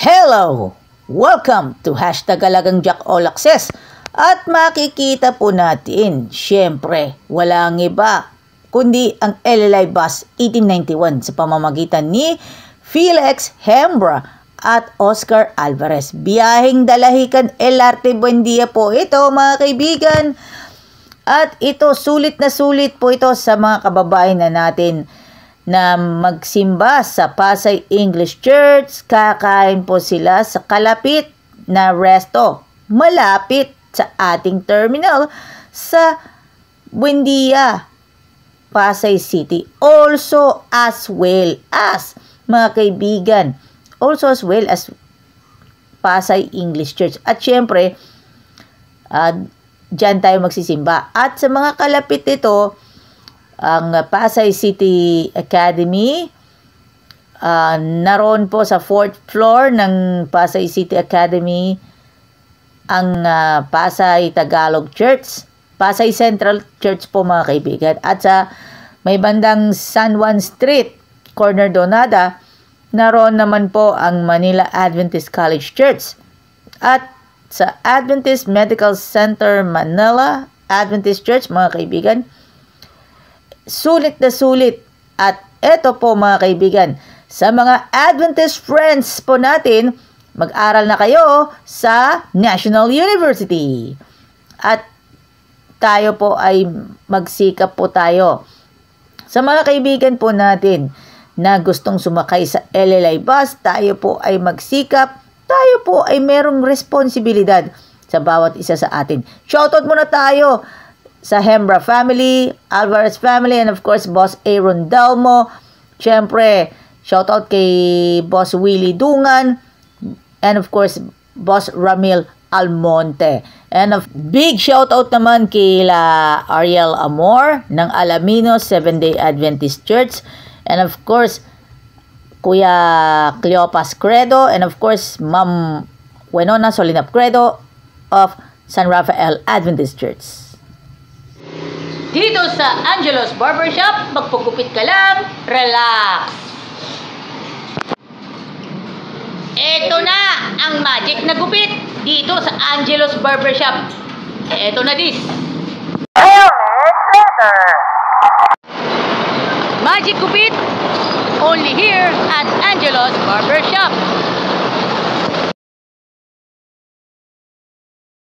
Hello! Welcome to #Alagang Jack All Access. At makikita po natin, syempre, walang iba kundi ang LLI Bus 1891 sa pamamagitan ni Felix Hembra at Oscar Alvarez. Biyaheng Dalahican LRT Buendia po ito, mga kaibigan. At ito, sulit na sulit po ito sa mga kababayan na natin na magsimba sa Pasay English Church. Kakain po sila sa kalapit na resto, malapit sa ating terminal sa Buendia, Pasay City. Also as well as, mga kaibigan, also as well as Pasay English Church. At syempre, dyan tayo magsisimba. At sa mga kalapit ito, ang Pasay City Academy, naroon po sa 4th floor ng Pasay City Academy ang Pasay Tagalog Church, Pasay Central Church po, mga kaibigan. At sa may bandang San Juan Street, corner Donada, naroon naman po ang Manila Adventist College Church. At sa Adventist Medical Center Manila Adventist Church, mga kaibigan, sulit na sulit. At eto po, mga kaibigan, sa mga Adventist friends po natin, mag-aral na kayo sa National University. At tayo po ay magsikap po tayo. Sa mga kaibigan po natin na gustong sumakay sa LLI Bus, tayo po ay magsikap. Tayo po ay merong responsibilidad sa bawat isa sa atin. Shoutout muna tayo sa Hembra family, Alvarez family, and of course, Boss Aaron Dalmo. Siyempre, shoutout kay Boss Willie Dungan, and of course, Boss Ramil Almonte. And of big shoutout naman kay Ariel Amor ng Alamino Seventh-day Adventist Church, and of course, Kuya Cleopas Credo, and of course, Ma'am Wenona Solinap Credo of San Rafael Adventist Church. Dito sa Angelo's Barbershop, magpagupit ka lang, relax. Ito na ang magic na gupit dito sa Angelo's Barbershop. Ito na this. Magic gupit only here at Angelo's Barbershop.